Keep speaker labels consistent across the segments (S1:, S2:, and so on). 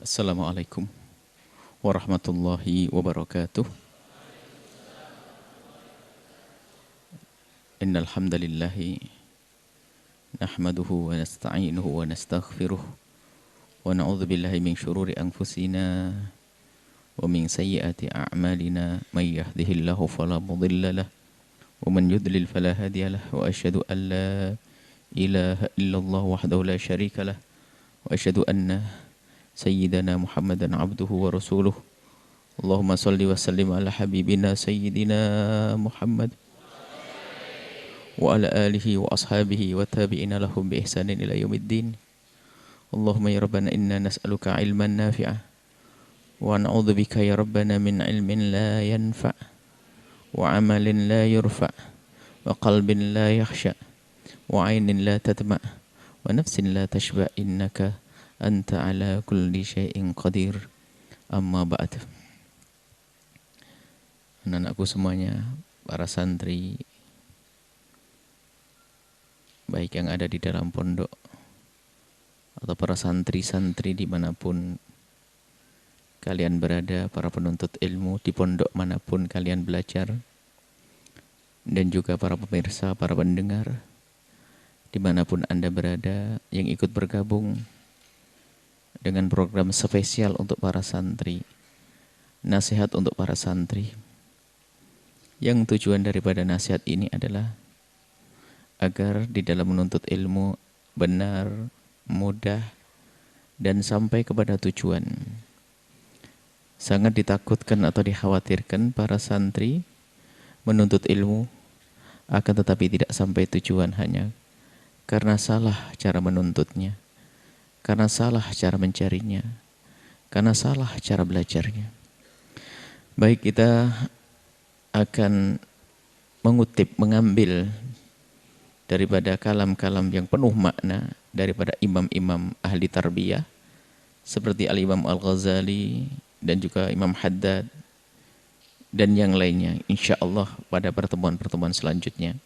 S1: Assalamualaikum warahmatullahi wabarakatuh. Innal hamdalillah nahmaduhu wa nasta'inuhu wa nastaghfiruh wa na'udzu billahi min shururi anfusina wa min sayyiati a'malina may yahdihillahu fala mudilla lahu wa man yudlil fala hadiya lahu wa asyhadu an la ilaha illallah wahdahu la syarika lahu wa asyhadu anna sayyidana Muhammadan abduhu wa rasuluh. Allahumma salli wa sallim ala habibina sayyidina Muhammad wa ala alihi wa ashabihi wa tabi'ina lahum bi ihsanin ila yaumiddin. Allahumma ya rabbana inna nas'aluka ilman nafi'a wa na'udzu bika ya rabbana min ilmin la yanfa' wa amalin la yurfa' wa qalbin la yakhsha' wa 'ainin la tatma' wa nafsin la tashba' innaka anta ala kulli syai'in qadir. Amma ba'd. Anak-anakku semuanya, para santri, baik yang ada di dalam pondok atau para santri-santri dimanapun kalian berada, para penuntut ilmu di pondok manapun kalian belajar, dan juga para pemirsa, para pendengar dimanapun Anda berada yang ikut bergabung dengan program spesial untuk para santri, nasihat untuk para santri. Yang tujuan daripada nasihat ini adalah agar di dalam menuntut ilmu benar, mudah, dan sampai kepada tujuan. Sangat ditakutkan atau dikhawatirkan para santri menuntut ilmu akan tetapi tidak sampai tujuan hanya karena salah cara menuntutnya, karena salah cara mencarinya, karena salah cara belajarnya. Baik, kita akan mengambil daripada kalam-kalam yang penuh makna daripada imam-imam ahli tarbiyah seperti Al-Imam Al-Ghazali dan juga Imam Haddad dan yang lainnya, insya Allah pada pertemuan-pertemuan selanjutnya.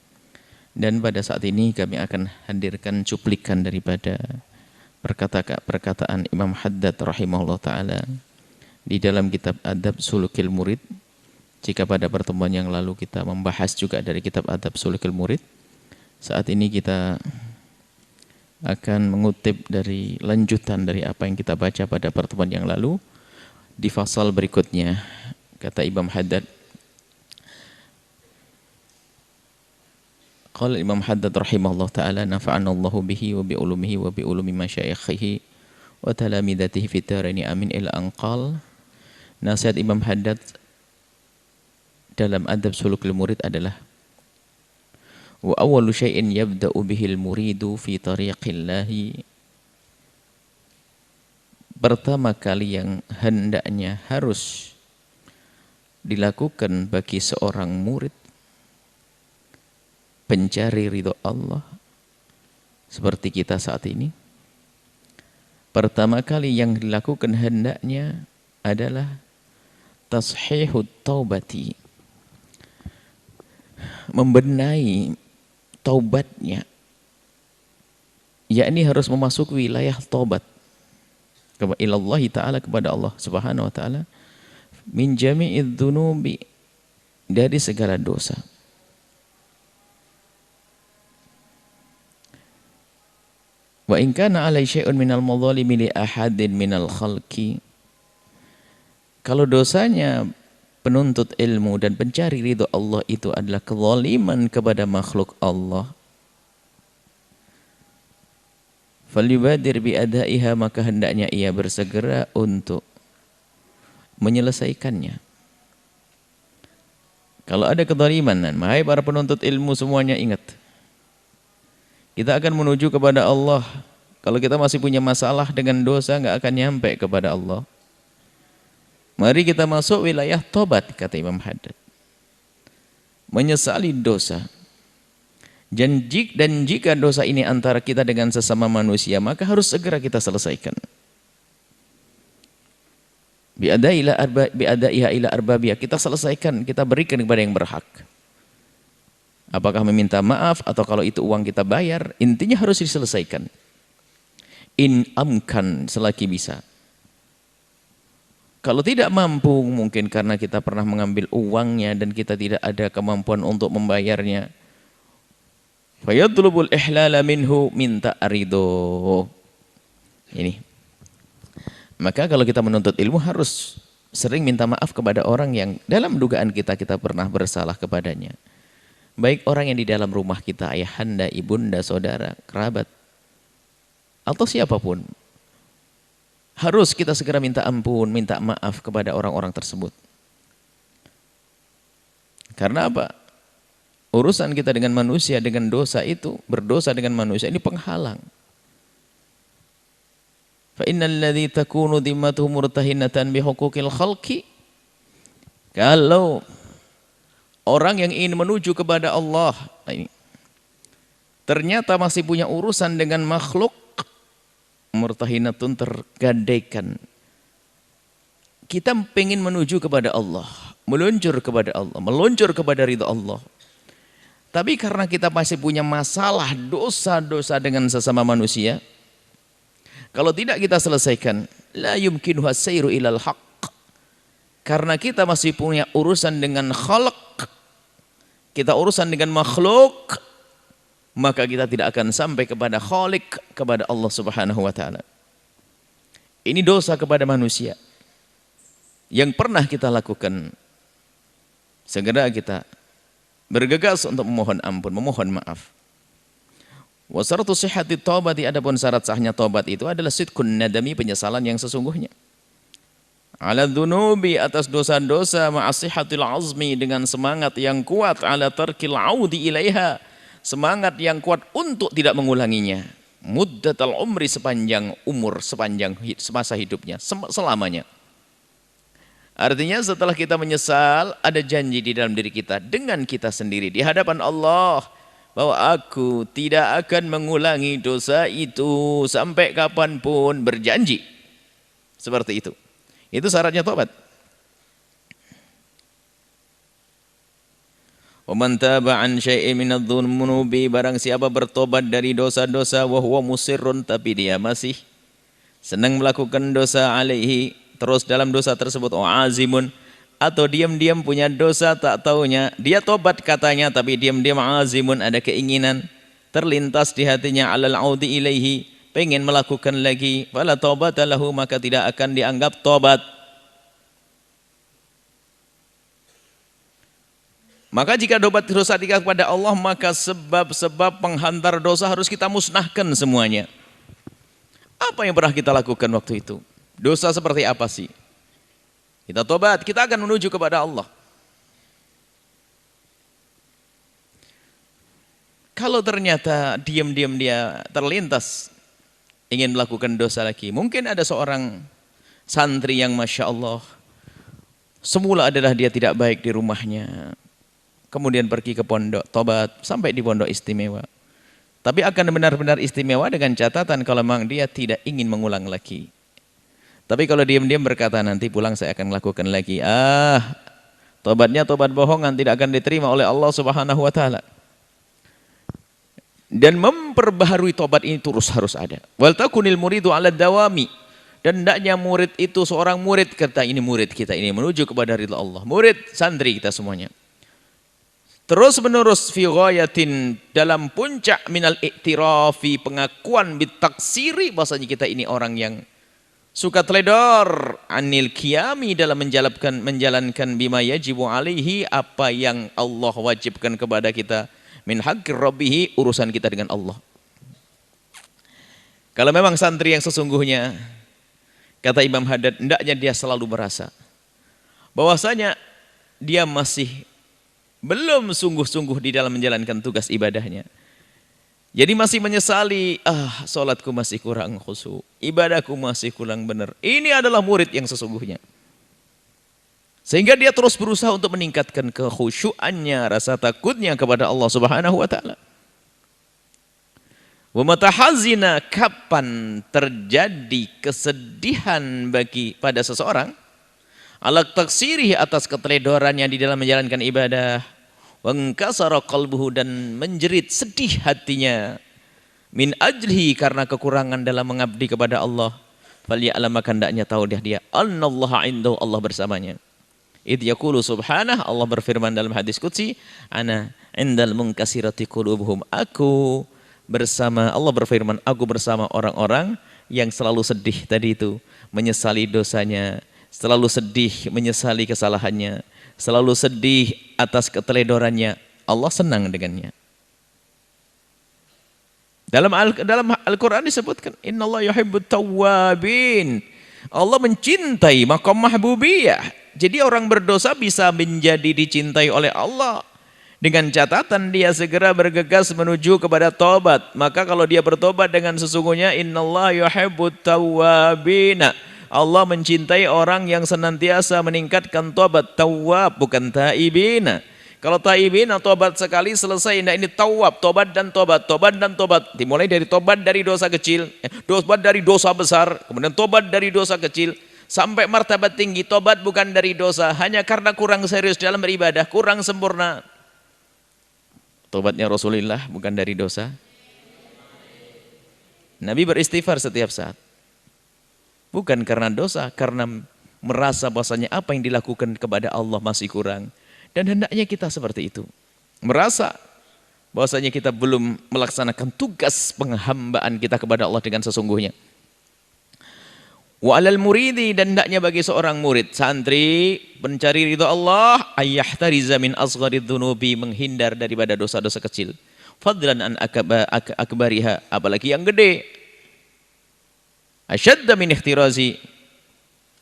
S1: Dan pada saat ini kami akan hadirkan cuplikan daripada perkataan Imam Haddad rahimahullah ta'ala di dalam kitab Adab Sulukil Murid. Jika pada pertemuan yang lalu kita membahas juga dari kitab Adab Sulukil Murid, saat ini kita akan mengutip dari lanjutan dari apa yang kita baca pada pertemuan yang lalu di fasal berikutnya. Kata Imam Haddad, qala Imam Haddad rahimahullah ta'ala nafa'ana Allahu bihi wa bi ulumihi wa bi ulumi masyayikhihi wa talamidatihi fit daraini amin ila anqal. Nasihat Imam Haddad dalam Adab Sulukul Murid adalah wa awwalu syai'in yabda'u bihil muridu fi tariqillahi. Pertama kali yang hendaknya harus dilakukan bagi seorang murid pencari ridho Allah seperti kita saat ini, pertama kali yang dilakukan hendaknya adalah tashihut taubati, membenahi taubatnya, yakni harus memasuki wilayah taubat ilallah ta'ala, kepada Allah subhanahu wa ta'ala, min jami'id dhunubi, dari segala dosa. Wa in kana alai syai'un minal madhalimi li ahadin minal khalqi, kalau dosanya penuntut ilmu dan pencari ridho Allah itu adalah kezaliman kepada makhluk Allah, falyubadir bi adaiha, maka hendaknya ia bersegera untuk menyelesaikannya. Kalau ada kezaliman, hai para penuntut ilmu semuanya, ingat, kita akan menuju kepada Allah. Kalau kita masih punya masalah dengan dosa, nggak akan nyampe kepada Allah. Mari kita masuk wilayah tobat, kata Imam Haddad. Menyesali dosa. Dan jika dosa ini antara kita dengan sesama manusia, maka harus segera kita selesaikan. Bi'adaiha ila arbabiyah, kita selesaikan, kita berikan kepada yang berhak. Apakah meminta maaf atau kalau itu uang kita bayar, intinya harus diselesaikan. In amkan, selagi bisa. Kalau tidak mampu, mungkin karena kita pernah mengambil uangnya dan kita tidak ada kemampuan untuk membayarnya. Fayatlubul ihlala minhu, minta ridho. Ini. Maka kalau kita menuntut ilmu harus sering minta maaf kepada orang yang dalam dugaan kita pernah bersalah kepadanya. Baik orang yang di dalam rumah kita, ayahanda, ibunda, saudara, kerabat, atau siapapun. Harus kita segera minta ampun, minta maaf kepada orang-orang tersebut. Karena apa? Urusan kita dengan manusia, dengan dosa itu, berdosa dengan manusia, ini penghalang. فَإِنَّ الَّذِي تَكُونُ ذِمَّتُهُ مُرْتَهِنَةً بِحُقُوقِ الْخَلْقِ. Kalau orang yang ingin menuju kepada Allah, ternyata masih punya urusan dengan makhluk, murtahinatun, tergadaikan. Kita pengen menuju kepada Allah, meluncur kepada Allah, meluncur kepada ridha Allah. Tapi karena kita masih punya masalah dosa-dosa dengan sesama manusia, kalau tidak kita selesaikan, la yumkinuha sayru ilal haqq. Karena kita masih punya urusan dengan khalq, kita urusan dengan makhluk, maka kita tidak akan sampai kepada Khaliq, kepada Allah Subhanahu wa taala. Ini dosa kepada manusia yang pernah kita lakukan. Segera kita bergegas untuk memohon ampun, memohon maaf. Wa syaratu sihhati taubati, adapun syarat sahnya taubat itu adalah sidqun nadami, penyesalan yang sesungguhnya. Ala dzunubi, atas dosa-dosa, ma'a sihhatil azmi, dengan semangat yang kuat, ala tarkil audi ilaiha, semangat yang kuat untuk tidak mengulanginya. Muddatal umri, sepanjang umur, sepanjang masa hidupnya, selamanya. Artinya setelah kita menyesal, ada janji di dalam diri kita dengan kita sendiri di hadapan Allah bahwa aku tidak akan mengulangi dosa itu sampai kapanpun, berjanji. Seperti itu. Itu syaratnya taubat. Wa man taba an syai'in minadh-dhunubi, barang siapa bertobat dari dosa-dosa, wa huwa musirrun, tapi dia masih senang melakukan dosa, alaihi, terus dalam dosa tersebut, azimun, atau diam-diam punya dosa, tak taunya dia tobat katanya, tapi diam-diam azimun, ada keinginan terlintas di hatinya, alal audi ilaihi, pengen melakukan lagi, fala taubata lahu, maka tidak akan dianggap tobat. Maka jika tobat dosa kita kepada Allah, maka sebab-sebab penghantar dosa harus kita musnahkan semuanya. Apa yang pernah kita lakukan waktu itu? Dosa seperti apa sih? Kita tobat, kita akan menuju kepada Allah. Kalau ternyata diam-diam dia terlintas ingin melakukan dosa lagi, mungkin ada seorang santri yang Masya Allah, semula adalah dia tidak baik di rumahnya, kemudian pergi ke pondok, tobat, sampai di pondok istimewa. Tapi akan benar-benar istimewa dengan catatan kalau memang dia tidak ingin mengulang lagi. Tapi kalau diam-diam berkata, nanti pulang saya akan lakukan lagi. Tobatnya tobat bohongan, tidak akan diterima oleh Allah Subhanahu wa taala. Dan memperbaharui tobat ini terus harus ada. Wal takunil muridu 'ala dawami. Dan hendaknya murid itu, seorang murid, kata ini murid kita ini menuju kepada ridha Allah. Murid, santri kita semuanya. Terus menerus fi ghayatin, dalam puncak minal iktirafi, pengakuan bitaksiri, bahasanya kita ini orang yang suka teledor, anil qiyami, dalam menjalankan bima yajibu alaihi, apa yang Allah wajibkan kepada kita, min haqqi rabbih, urusan kita dengan Allah. Kalau memang santri yang sesungguhnya, kata Imam Haddad, hendaknya dia selalu merasa bahwasanya dia masih belum sungguh-sungguh di dalam menjalankan tugas ibadahnya. Jadi masih menyesali, sholatku masih kurang khusyuk, ibadahku masih kurang benar. Ini adalah murid yang sesungguhnya. Sehingga dia terus berusaha untuk meningkatkan kekhusyuannya, rasa takutnya kepada Allah Subhanahu wa taala. Wa matahazina, kapan terjadi kesedihan pada seseorang, ala taksirihi, atas keteledorannya di dalam menjalankan ibadah, wangkasara qalbuhu, dan menjerit sedih hatinya, min ajlihi, karena kekurangan dalam mengabdi kepada Allah, Falya'lam, maka hendaknya tahu dia annallaha indahu, Allah bersamanya. Idh yaqulu subhanah, Allah berfirman dalam hadis qudsi, ana indal munkasirati qulubuhum, aku bersama, Allah berfirman, aku bersama orang-orang yang selalu sedih tadi itu, menyesali dosanya, selalu sedih menyesali kesalahannya, selalu sedih atas keteledorannya. Allah senang dengannya. Dalam Al-Quran disebutkan, innallaha yuhibbut tawwabin. Allah mencintai maqam mahbubiyah. Jadi orang berdosa bisa menjadi dicintai oleh Allah dengan catatan dia segera bergegas menuju kepada taubat. Maka kalau dia bertobat dengan sesungguhnya, innallaha yuhibbut tawwabin. Allah mencintai orang yang senantiasa meningkatkan taubat. Tawwab bukan taibina. Kalau taibina tobat sekali selesai. Nah, ini tawab, tobat dan tobat, tobat dan tobat. Dimulai dari tobat dari dosa kecil, tobat dari dosa besar, kemudian tobat dari dosa kecil, sampai martabat tinggi. Tobat bukan dari dosa, hanya karena kurang serius dalam beribadah, kurang sempurna. Tobatnya Rasulullah bukan dari dosa. Nabi beristighfar setiap saat. Bukan karena dosa, karena merasa bahwasanya apa yang dilakukan kepada Allah masih kurang. Dan hendaknya kita seperti itu. Merasa bahwasanya kita belum melaksanakan tugas penghambaan kita kepada Allah dengan sesungguhnya. Wa alal muridi, dan hendaknya bagi seorang murid, santri, pencari ridha Allah, ayyahtariza min asgharid dzunubi, menghindar daripada dosa-dosa kecil. Fadlan an akbariha, apalagi yang gede. Asyadda min ihtirazi,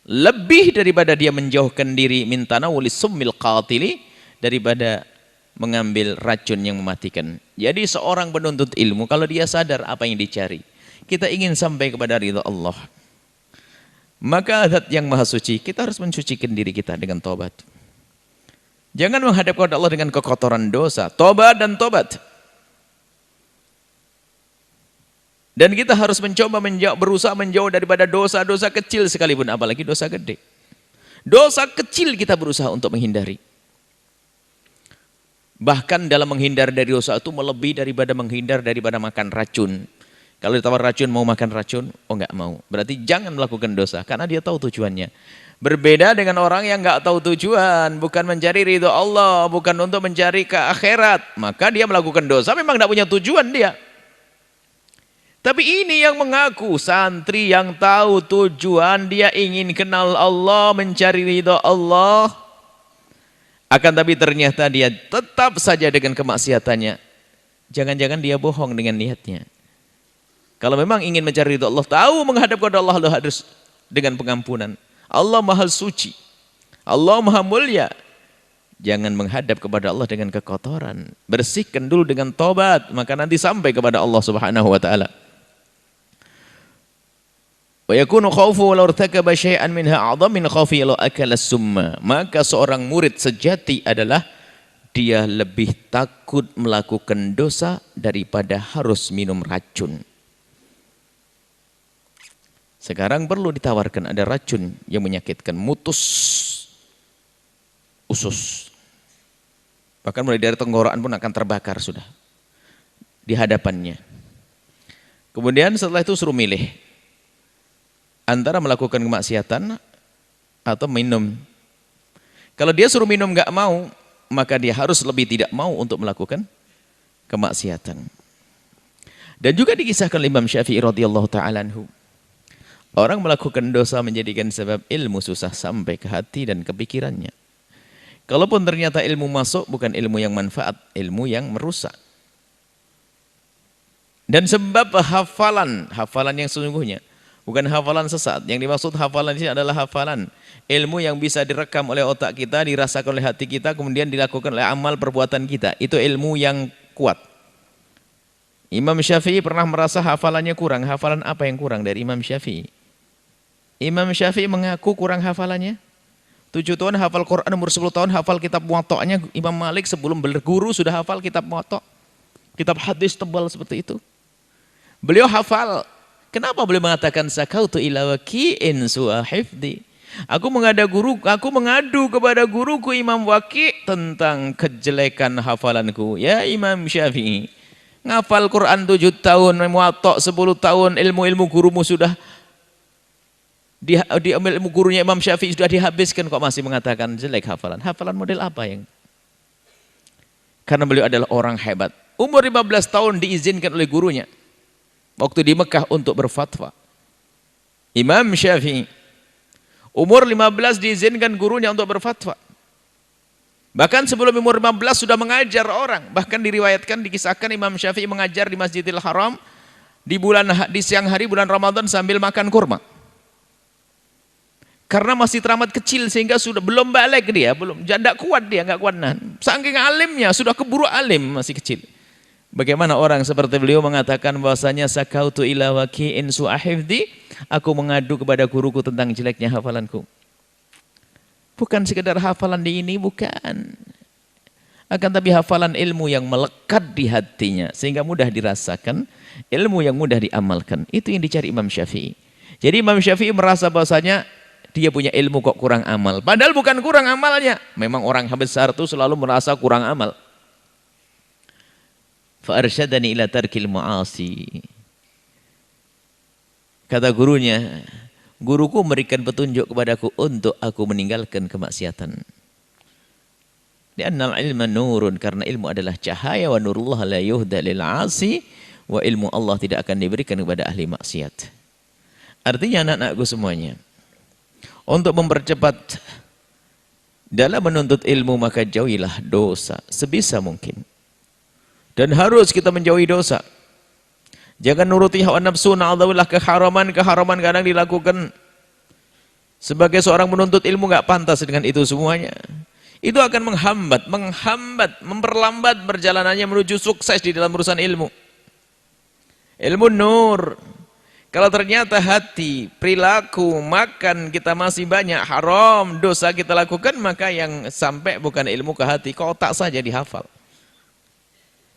S1: lebih daripada dia menjauhkan diri min tanawulis summil qatili, daripada mengambil racun yang mematikan. Jadi seorang penuntut ilmu, kalau dia sadar apa yang dicari, kita ingin sampai kepada ridha Allah, maka zat yang maha suci, kita harus mensucikan diri kita dengan tobat. Jangan menghadap kepada Allah dengan kekotoran dosa. Tobat dan tobat. Dan kita harus mencoba berusaha menjauh daripada dosa-dosa kecil sekalipun, apalagi dosa gede. Dosa kecil kita berusaha untuk menghindari. Bahkan dalam menghindar dari dosa itu melebihi daripada menghindar daripada makan racun. Kalau ditawar racun, mau makan racun? Oh, enggak mau. Berarti jangan melakukan dosa, karena dia tahu tujuannya. Berbeda dengan orang yang enggak tahu tujuan, bukan mencari ridho Allah, bukan untuk mencari ke akhirat, maka dia melakukan dosa, memang enggak punya tujuan dia. Tapi ini yang mengaku santri yang tahu tujuan, dia ingin kenal Allah, mencari ridho Allah. Akan tapi ternyata dia tetap saja dengan kemaksiatannya. Jangan-jangan dia bohong dengan niatnya. Kalau memang ingin mencari ridho Allah, tahu menghadap kepada Allah harus dengan pengampunan. Allah Maha Suci, Allah Maha Mulia. Jangan menghadap kepada Allah dengan kekotoran. Bersihkan dulu dengan tobat, maka nanti sampai kepada Allah Subhanahu wa taala. Wa yakunu khaufu law irtakaba syai'an minha a'dham min khaufi law akala summa. Maka seorang murid sejati adalah dia lebih takut melakukan dosa daripada harus minum racun. Sekarang perlu ditawarkan, ada racun yang menyakitkan, mutus usus. Bahkan mulai dari tenggorokan pun akan terbakar sudah di hadapannya. Kemudian setelah itu suruh milih antara melakukan kemaksiatan atau minum. Kalau dia suruh minum enggak mau, maka dia harus lebih tidak mau untuk melakukan kemaksiatan. Dan juga dikisahkan Imam Syafi'i radhiyallahu taala anhu, orang melakukan dosa menjadikan sebab ilmu susah sampai ke hati dan kepikirannya. Kalaupun ternyata ilmu masuk, bukan ilmu yang manfaat, ilmu yang merusak. Dan sebab hafalan yang sesungguhnya, bukan hafalan sesat. Yang dimaksud hafalan ini adalah hafalan ilmu yang bisa direkam oleh otak kita, dirasakan oleh hati kita, kemudian dilakukan oleh amal perbuatan kita. Itu ilmu yang kuat. Imam Syafi'i pernah merasa hafalannya kurang. Hafalan apa yang kurang dari Imam Syafi'i? Imam Syafi'i mengaku kurang hafalannya. 7 tahun hafal Quran, umur 10 tahun hafal kitab Muwatta'nya. Imam Malik sebelum berguru sudah hafal kitab Muwatta'. Kitab hadis tebal seperti itu. Beliau hafal. Kenapa beliau mengatakan sakautu ila waqi'in su'a hifdi? Aku mengadu kepada guruku Imam Waqi' tentang kejelekan hafalanku. Ya Imam Syafi'i, ngafal Quran 7 tahun, Muwatta' 10 tahun, ilmu-ilmu gurumu sudah Diambil ilmu gurunya Imam Syafi'i sudah dihabiskan kok masih mengatakan jelek hafalan. Hafalan model apa yang? Karena beliau adalah orang hebat. Umur 15 tahun diizinkan oleh gurunya waktu di Mekah untuk berfatwa. Imam Syafi'i umur 15 diizinkan gurunya untuk berfatwa. Bahkan sebelum umur 15 sudah mengajar orang. Bahkan diriwayatkan, dikisahkan Imam Syafi'i mengajar di Masjidil Haram di siang hari bulan Ramadan sambil makan kurma. Karena masih teramat kecil sehingga sudah belum balik dia, nggak kuat dia, nggak kuat nahan. Saking alimnya, sudah keburu alim masih kecil. Bagaimana orang seperti beliau mengatakan bahwasanya sakautu ila waqi'in su'ahifdi, aku mengadu kepada guruku tentang jeleknya hafalanku. Bukan sekedar hafalan di ini, bukan. Akan tapi hafalan ilmu yang melekat di hatinya sehingga mudah dirasakan, ilmu yang mudah diamalkan. Itu yang dicari Imam Syafi'i. Jadi Imam Syafi'i merasa bahwasanya dia punya ilmu kok kurang amal. Padahal bukan kurang amalnya. Memang orang besar itu selalu merasa kurang amal. Fa'arsyadani ila tarkil ma'asi. Kata gurunya, guruku memberikan petunjuk kepadaku untuk aku meninggalkan kemaksiatan. Li'annal ilma nurun, karena ilmu adalah cahaya, wa nurullah la yuhda lil 'asi, wa ilmu Allah tidak akan diberikan kepada ahli maksiat. Artinya anak-anakku semuanya, untuk mempercepat dalam menuntut ilmu maka jauhilah dosa sebisa mungkin. Dan harus kita menjauhi dosa. Jangan nuruti hawa nafsu, na'udzubillah, keharaman kadang dilakukan. Sebagai seorang menuntut ilmu nggak pantas dengan itu semuanya. Itu akan menghambat, memperlambat perjalanannya menuju sukses di dalam urusan ilmu. Ilmu nur. Kalau ternyata hati, perilaku, makan kita masih banyak haram, dosa kita lakukan, maka yang sampai bukan ilmu ke hati, ke otak saja dihafal.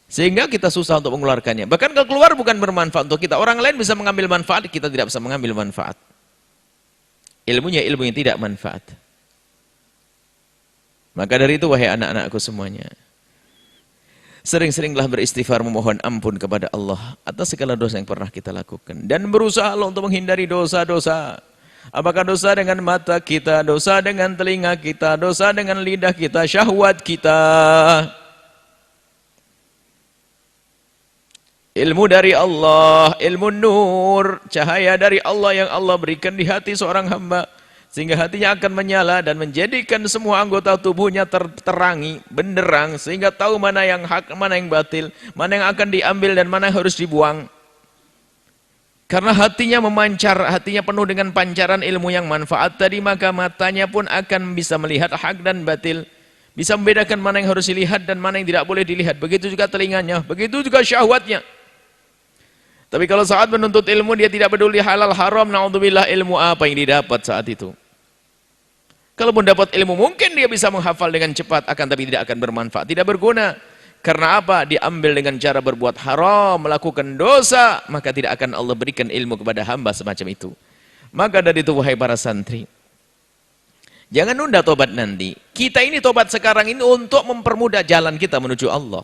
S1: Sehingga kita susah untuk mengeluarkannya. Bahkan kalau keluar bukan bermanfaat untuk kita. Orang lain bisa mengambil manfaat, kita tidak bisa mengambil manfaat. Ilmunya ilmu yang tidak manfaat. Maka dari itu wahai anak-anakku semuanya, sering-seringlah beristighfar memohon ampun kepada Allah atas segala dosa yang pernah kita lakukan. Dan berusaha untuk menghindari dosa-dosa. Apakah dosa dengan mata kita, dosa dengan telinga kita, dosa dengan lidah kita, syahwat kita. Ilmu dari Allah, ilmu nur, cahaya dari Allah yang Allah berikan di hati seorang hamba. Sehingga hatinya akan menyala dan menjadikan semua anggota tubuhnya terangi, benderang, sehingga tahu mana yang hak, mana yang batil, mana yang akan diambil dan mana yang harus dibuang. Karena hatinya memancar, hatinya penuh dengan pancaran ilmu yang manfaat tadi, maka matanya pun akan bisa melihat hak dan batil, bisa membedakan mana yang harus dilihat dan mana yang tidak boleh dilihat. Begitu juga telinganya, begitu juga syahwatnya. Tapi kalau saat menuntut ilmu dia tidak peduli halal haram, naudzubillah, ilmu apa yang didapat saat itu. Kalaupun dapat ilmu mungkin dia bisa menghafal dengan cepat, akan tapi tidak akan bermanfaat, tidak berguna. Karena apa? Diambil dengan cara berbuat haram, melakukan dosa, maka tidak akan Allah berikan ilmu kepada hamba semacam itu. Maka dari itu wahai para santri, jangan nunda tobat nanti. Kita ini tobat sekarang ini untuk mempermudah jalan kita menuju Allah.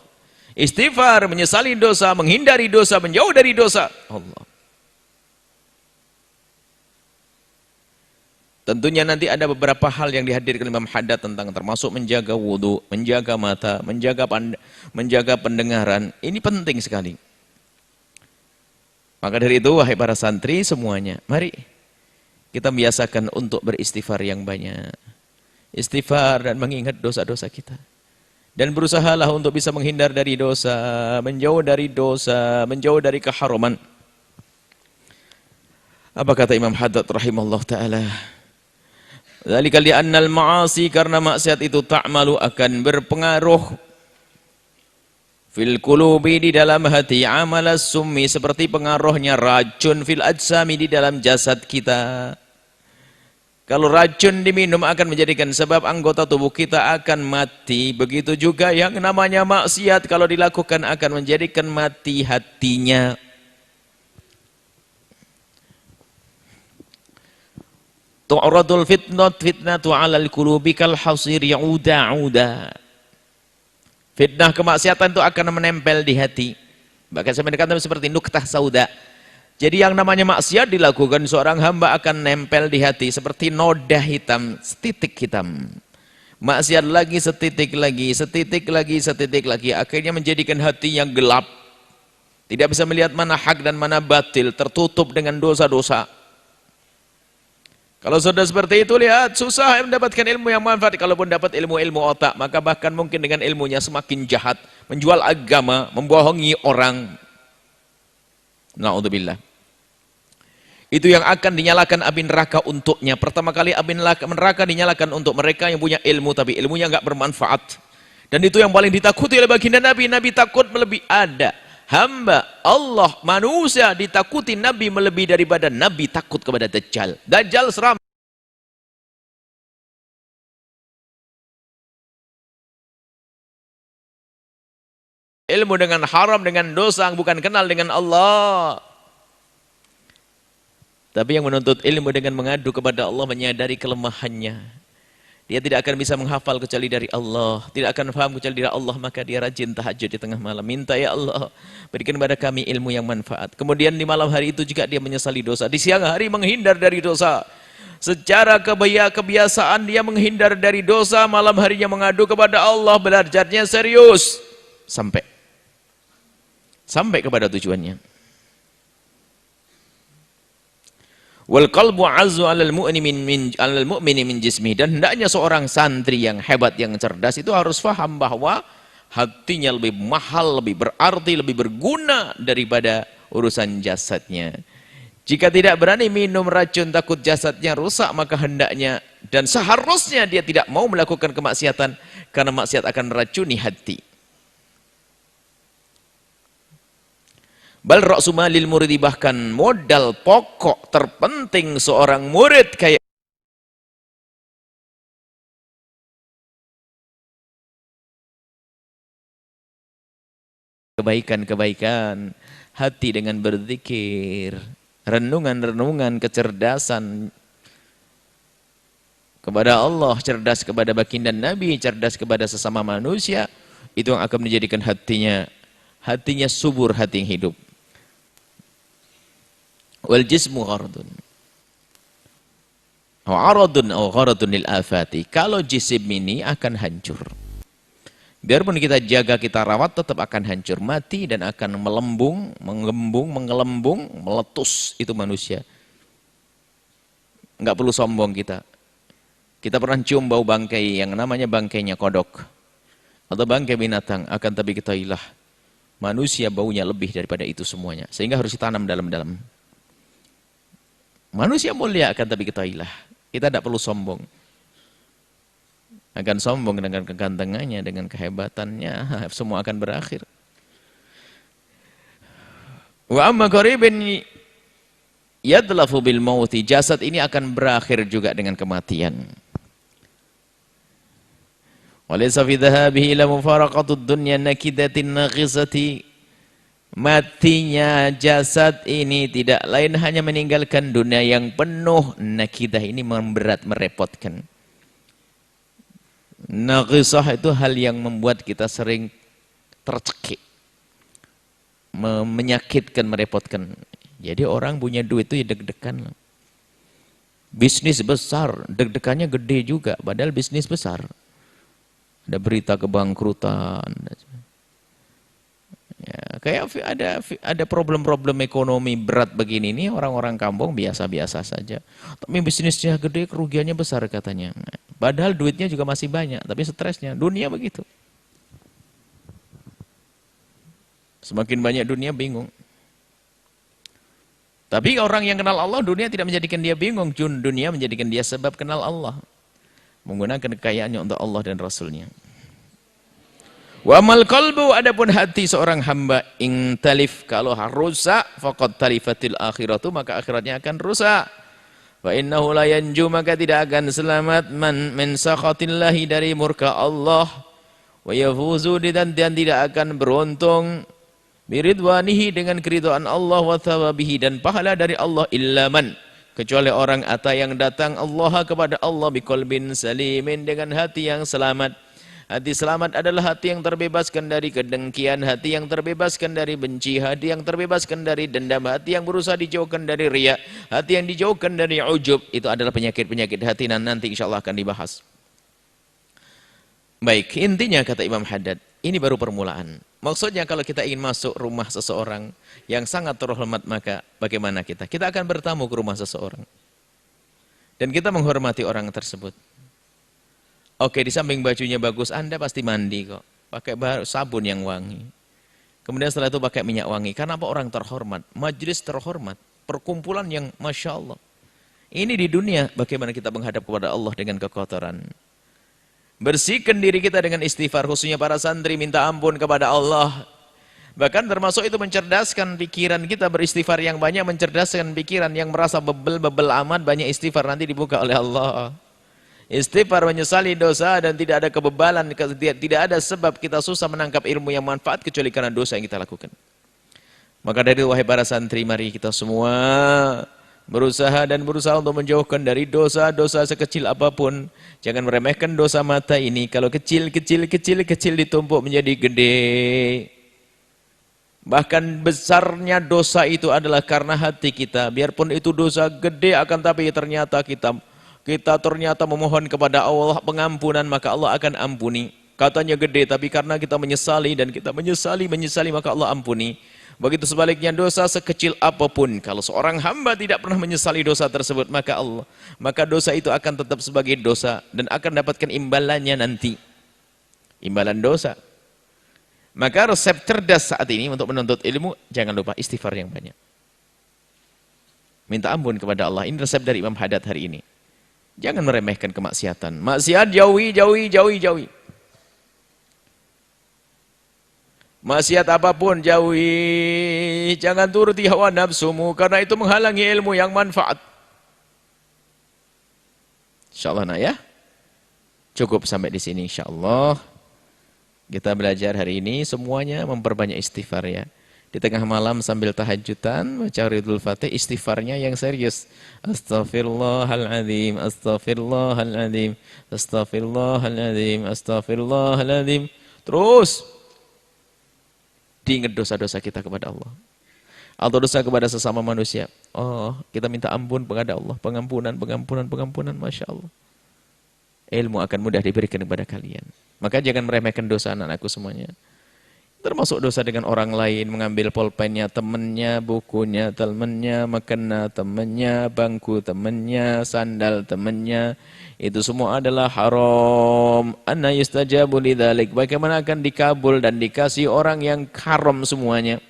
S1: Istighfar, menyesali dosa, menghindari dosa, menjauh dari dosa Allah. Tentunya nanti ada beberapa hal yang dihadirkan Imam Haddad tentang termasuk menjaga wudu, menjaga mata, menjaga pendengaran. Ini penting sekali. Maka dari itu wahai para santri semuanya, mari kita biasakan untuk beristighfar yang banyak. Istighfar dan mengingat dosa-dosa kita. Dan berusahalah untuk bisa menghindar dari dosa, menjauh dari keharaman. Apa kata Imam Haddad rahimahullah ta'ala? Dzalika li'annal ma'asi, karena maksiat itu ta'malu, akan berpengaruh fil qulubi, di dalam hati, amalas summi, seperti pengaruhnya racun, fil ajsami, di dalam jasad kita. Kalau racun diminum akan menjadikan sebab anggota tubuh kita akan mati. Begitu juga yang namanya maksiat kalau dilakukan akan menjadikan mati hatinya. Tu'radul fitnatu 'alal qulubi kal hasir ya'uda. Fitnah kemaksiatan itu akan menempel di hati. Bahkan saya mendekatkan seperti nuktah sauda. Jadi yang namanya maksiat dilakukan seorang hamba akan nempel di hati seperti noda hitam, setitik hitam. Maksiat lagi, setitik lagi, setitik lagi, setitik lagi. Akhirnya menjadikan hati yang gelap. Tidak bisa melihat mana hak dan mana batil, tertutup dengan dosa-dosa. Kalau sudah seperti itu, lihat, susah mendapatkan ilmu yang manfaat. Kalaupun dapat ilmu-ilmu otak, maka bahkan mungkin dengan ilmunya semakin jahat, menjual agama, membohongi orang. Na'udzubillah. Itu yang akan dinyalakan api neraka untuknya. Pertama kali api neraka dinyalakan untuk mereka yang punya ilmu, tapi ilmunya enggak bermanfaat. Dan itu yang paling ditakuti oleh baginda Nabi. Nabi takut melebihi ada. Hamba Allah manusia ditakuti Nabi melebihi daripada Nabi takut kepada Dajjal. Dajjal seram. Ilmu dengan haram, dengan dosa, bukan kenal dengan Allah. Tapi yang menuntut ilmu dengan mengadu kepada Allah menyadari kelemahannya. Dia tidak akan bisa menghafal kecuali dari Allah. Tidak akan paham kecuali dari Allah. Maka dia rajin tahajud di tengah malam. Minta, ya Allah, berikan kepada kami ilmu yang manfaat. Kemudian di malam hari itu juga dia menyesali dosa. Di siang hari menghindar dari dosa. Secara kebiasaan dia menghindar dari dosa. Malam harinya mengadu kepada Allah. Belajarnya serius. Sampai kepada tujuannya. Wal qalbu azzu 'alal mu'mini min jismi, dan hendaknya seorang santri yang hebat, yang cerdas itu harus paham bahwa hatinya lebih mahal, lebih berarti, lebih berguna daripada urusan jasadnya. Jika tidak berani minum racun takut jasadnya rusak, maka hendaknya dan seharusnya dia tidak mau melakukan kemaksiatan karena maksiat akan meracuni hati. Bal ra'su malil muridi, bahkan modal pokok terpenting seorang murid kayak kebaikan-kebaikan, hati dengan berzikir, renungan-renungan, kecerdasan kepada Allah, cerdas kepada baginda Nabi, cerdas kepada sesama manusia, itu yang akan menjadikan hatinya subur, hati yang hidup. Wal jismu gharadun aw gharadun lil afati. Kalau jisim ini akan hancur, biarpun kita jaga, kita rawat, tetap akan hancur, mati, dan akan mengelembung, meletus. Itu manusia. Enggak perlu sombong kita. Kita pernah cium bau bangkai yang namanya bangkainya kodok atau bangkai binatang, akan tapi ketahuilah manusia baunya lebih daripada itu semuanya, sehingga harus ditanam dalam-dalam. Manusia mulia, akan tapi ketahuilah kita tidak perlu sombong. Akan sombong dengan kegantengannya, dengan kehebatannya, semua akan berakhir. Wa amma qaribin yadlafu bil mauti, jasad ini akan berakhir juga dengan kematian. Walaysa fi dhahabihi ila mufaraqatud dunya nakidatin naqisati. Matinya jasad ini tidak lain hanya meninggalkan dunia yang penuh nakidah, ini memberat, merepotkan. Naqisah itu hal yang membuat kita sering tercekik, menyakitkan, merepotkan. Jadi orang punya duit itu ya deg-degan. Bisnis besar, deg-degannya gede juga, padahal bisnis besar. Ada berita kebangkrutan. Ya, kayak ada problem-problem ekonomi berat begini nih, orang-orang kampung biasa-biasa saja. Tapi bisnisnya gede, kerugiannya besar katanya. Padahal duitnya juga masih banyak, tapi stresnya. Dunia begitu. Semakin banyak dunia, bingung. Tapi orang yang kenal Allah, dunia tidak menjadikan dia bingung. Dunia menjadikan dia sebab kenal Allah. Menggunakan kekayaannya untuk Allah dan Rasulnya. Wa mal qalbu, adapun hati seorang hamba, ing talif, kalau rusak, faqad talifatil akhiratu, maka akhiratnya akan rusak. Wa innahu la yanju, maka tidak akan selamat min sakhatillahi, dari murka Allah. Wa yafuzu, dan tidak akan beruntung biridwanihi, dengan keridhaan Allah, wa thawabihi, dan pahala dari Allah, illa man, kecuali orang yang datang Allah kepada Allah biqalbin salimin, dengan hati yang selamat. Hati selamat adalah hati yang terbebaskan dari kedengkian, hati yang terbebaskan dari benci, hati yang terbebaskan dari dendam, hati yang berusaha dijauhkan dari riya, hati yang dijauhkan dari ujub. Itu adalah penyakit-penyakit hati dan nanti insya Allah akan dibahas. Baik, intinya kata Imam Haddad, ini baru permulaan. Maksudnya kalau kita ingin masuk rumah seseorang yang sangat terhormat, maka bagaimana kita? Kita akan bertamu ke rumah seseorang. Dan kita menghormati orang tersebut. Oke, di samping bajunya bagus, Anda pasti mandi kok. Pakai sabun yang wangi. Kemudian setelah itu pakai minyak wangi. Karena apa? Orang terhormat. Majelis terhormat. Perkumpulan yang Masya Allah. Ini di dunia, bagaimana kita menghadap kepada Allah dengan kekotoran. Bersihkan diri kita dengan istighfar. Khususnya para santri minta ampun kepada Allah. Bahkan termasuk itu mencerdaskan pikiran kita, beristighfar yang banyak, mencerdaskan pikiran yang merasa bebel amat, banyak istighfar nanti dibuka oleh Allah. Istighfar menyesali dosa dan tidak ada kebebalan, tidak ada sebab kita susah menangkap ilmu yang manfaat kecuali karena dosa yang kita lakukan. Maka dari wahai para santri, mari kita semua berusaha untuk menjauhkan dari dosa-dosa sekecil apapun. Jangan meremehkan dosa mata ini. Kalau kecil ditumpuk menjadi gede. Bahkan besarnya dosa itu adalah karena hati kita. Biarpun itu dosa gede akan tapi ternyata kita ternyata memohon kepada Allah pengampunan, maka Allah akan ampuni. Katanya gede, tapi karena kita menyesali dan kita menyesali, maka Allah ampuni. Begitu sebaliknya dosa sekecil apapun, kalau seorang hamba tidak pernah menyesali dosa tersebut, maka dosa itu akan tetap sebagai dosa dan akan dapatkan imbalannya nanti. Imbalan dosa. Maka resep cerdas saat ini untuk menuntut ilmu, jangan lupa istighfar yang banyak. Minta ampun kepada Allah. Ini resep dari Imam Haddad hari ini. Jangan meremehkan kemaksiatan. Maksiat jauhi. Maksiat apapun jauhi. Jangan turuti hawa nafsumu karena itu menghalangi ilmu yang manfaat. Insyaallah nak ya. Cukup sampai di sini insyaallah. Kita belajar hari ini semuanya memperbanyak istighfar ya. Di tengah malam sambil tahajudan baca Ridul Fatih, istighfarnya yang serius. Astaghfirullahaladzim, astaghfirullahaladzim, astaghfirullahaladzim, astaghfirullahaladzim. Terus diingat dosa-dosa kita kepada Allah. Atau dosa kepada sesama manusia. Oh, kita minta ampun kepada Allah. Pengampunan, Masya Allah. Ilmu akan mudah diberikan kepada kalian. Maka jangan meremehkan dosa anak-anakku semuanya. Termasuk dosa dengan orang lain, mengambil pulpennya temannya, bukunya temannya, makanan temannya, bangku temannya, sandal temannya. Itu semua adalah haram. Anna yustajabu lidzalik. Bagaimana akan dikabul dan dikasih orang yang haram semuanya?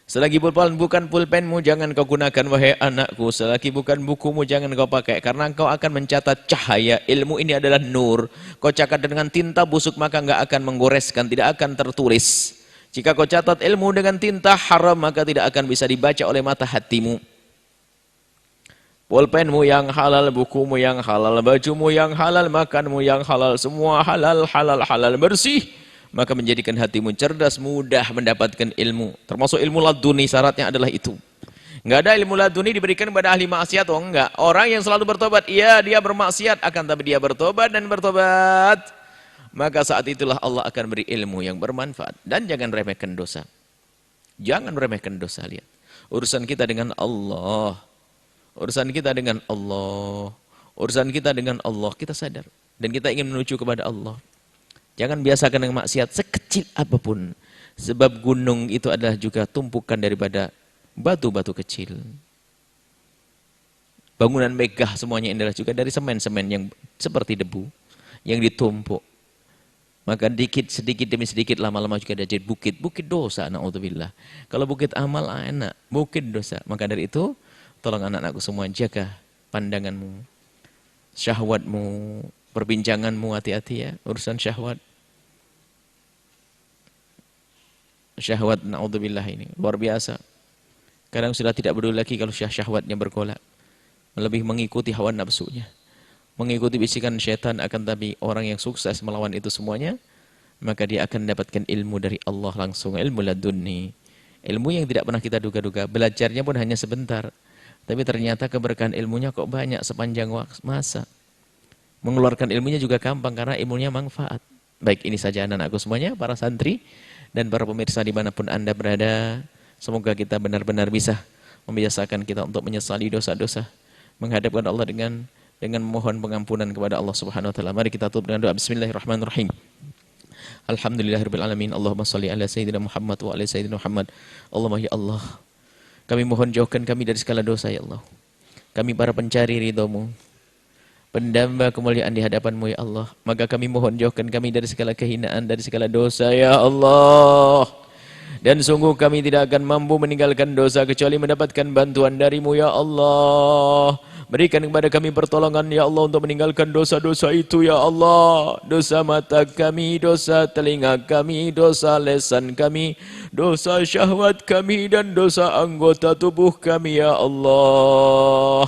S1: Selagi bukan pulpenmu jangan kau gunakan wahai anakku. Selagi bukan bukumu jangan kau pakai. Karena engkau akan mencatat cahaya. Ilmu ini adalah nur. Kau catat dengan tinta busuk maka enggak akan menggoreskan. Tidak akan tertulis. Jika kau catat ilmu dengan tinta haram maka tidak akan bisa dibaca oleh mata hatimu. Pulpenmu yang halal, bukumu yang halal, bajumu yang halal, makanmu yang halal. Semua halal bersih. Maka menjadikan hatimu cerdas, mudah mendapatkan ilmu. Termasuk ilmu laduni, syaratnya adalah itu. Enggak ada ilmu laduni diberikan kepada ahli maksiat, oh enggak. Orang yang selalu bertobat, iya dia bermaksiat, akan tapi dia bertobat. Maka saat itulah Allah akan beri ilmu yang bermanfaat. Dan jangan remehkan dosa. Jangan meremehkan dosa, lihat. Urusan kita dengan Allah. Urusan kita dengan Allah, kita sadar. Dan kita ingin menuju kepada Allah. Jangan biasakan dengan maksiat sekecil apapun. Sebab gunung itu adalah juga tumpukan daripada batu-batu kecil. Bangunan megah semuanya adalah juga dari semen-semen yang seperti debu. Yang ditumpuk. Maka sedikit demi sedikit lama-lama juga ada jadi bukit. Bukit dosa, na'udzubillah. Kalau bukit amal enak, bukit dosa. Maka dari itu, tolong anak-anakku semua jaga pandanganmu, syahwatmu, perbincanganmu, hati-hati ya, urusan syahwat. Syahwat, na'udzubillah ini, luar biasa. Kadang sudah tidak peduli lagi kalau syahwatnya bergolak. Lebih mengikuti hawa nafsunya. Mengikuti bisikan syaitan, akan tapi orang yang sukses melawan itu semuanya, maka dia akan mendapatkan ilmu dari Allah langsung, ilmu laduni. Ilmu yang tidak pernah kita duga-duga, belajarnya pun hanya sebentar. Tapi ternyata keberkahan ilmunya kok banyak sepanjang masa. Mengeluarkan ilmunya juga gampang karena ilmunya manfaat. Baik, ini saja anak-anakku semuanya, para santri dan para pemirsa dimanapun Anda berada. Semoga kita benar-benar bisa membiasakan kita untuk menyesali dosa-dosa, menghadapkan Allah dengan memohon pengampunan kepada Allah Subhanahu wa taala. Mari kita tutup dengan doa. Bismillahirrahmanirrahim. Alhamdulillahirabbil alamin. Allahumma shalli ala sayyidina Muhammad wa ala sayyidina Muhammad. Allahumma ya Allah, kami mohon jauhkan kami dari segala dosa ya Allah. Kami para pencari ridha-Mu, pendamba kemuliaan di hadapan-Mu ya Allah. Maka kami mohon jauhkan kami dari segala kehinaan, dari segala dosa ya Allah. Dan sungguh kami tidak akan mampu meninggalkan dosa kecuali mendapatkan bantuan dari-Mu ya Allah. Berikan kepada kami pertolongan ya Allah untuk meninggalkan dosa-dosa itu ya Allah. Dosa mata kami, dosa telinga kami, dosa lisan kami, dosa syahwat kami, dan dosa anggota tubuh kami ya Allah.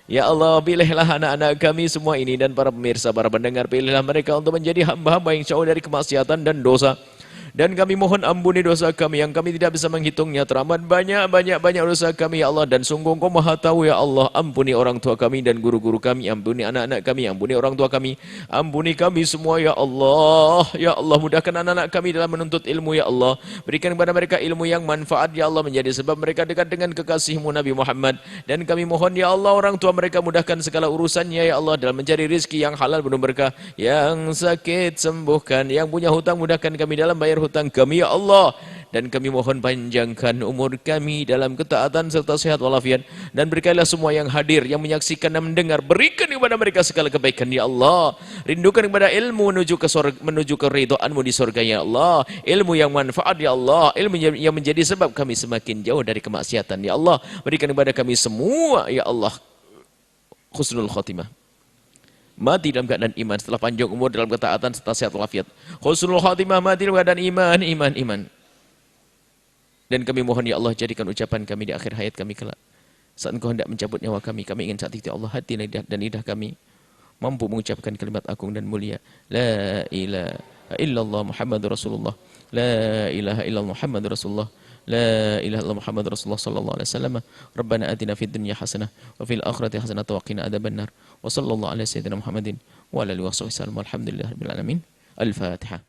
S1: Ya Allah, pilihlah anak-anak kami semua ini dan para pemirsa, para pendengar, pilihlah mereka untuk menjadi hamba-hamba yang jauh dari kemaksiatan dan dosa. Dan kami mohon ampuni dosa kami yang kami tidak bisa menghitungnya. Teramat banyak dosa kami ya Allah. Dan sungguh Engkau Maha tahu ya Allah. Ampuni orang tua kami dan guru-guru kami. Ampuni anak-anak kami. Ampuni orang tua kami. Ampuni kami semua ya Allah. Ya Allah, mudahkan anak-anak kami dalam menuntut ilmu ya Allah. Berikan kepada mereka ilmu yang manfaat ya Allah, menjadi sebab mereka dekat dengan kekasih-Mu Nabi Muhammad. Dan kami mohon ya Allah, orang tua mereka mudahkan segala urusannya ya Allah dalam mencari rizki yang halal penuh berkah. Yang sakit sembuhkan, yang punya hutang mudahkan kami dalam bayar hutang kami ya Allah. Dan kami mohon panjangkan umur kami dalam ketaatan serta sehat walafiat. Dan berikanlah semua yang hadir, yang menyaksikan dan mendengar, berikan kepada mereka segala kebaikan ya Allah. Rindukan kepada ilmu menuju ke ridhaan-Mu di surga ya Allah. Ilmu yang manfaat ya Allah. Ilmu yang menjadi sebab kami semakin jauh dari kemaksiatan ya Allah. Berikan kepada kami semua ya Allah husnul khotimah, mati dalam keadaan iman, setelah panjang umur dalam ketaatan serta sehat walafiat. Husnul khatimah, mati dalam keadaan iman. Dan kami mohon ya Allah, jadikan ucapan kami di akhir hayat kami kelak. Saat Engkau hendak mencabut nyawa kami ingin saat itu ya Allah, hati dan lidah kami mampu mengucapkan kalimat agung dan mulia. La ilaha illallah Muhammadur Rasulullah. La ilaha illallah Muhammadur Rasulullah. La ilaha illallah Muhammadur Rasulullah sallallahu alaihi wasallam. Rabbana atina fid dunya hasanah wa fil akhirati hasanah wa qina adzabannar. Wa sallallahu ala sayyidina Muhammadin wa ala alihi wa sahbihi wasallam. Walhamdulillahirabbil alamin. Al-Fatihah.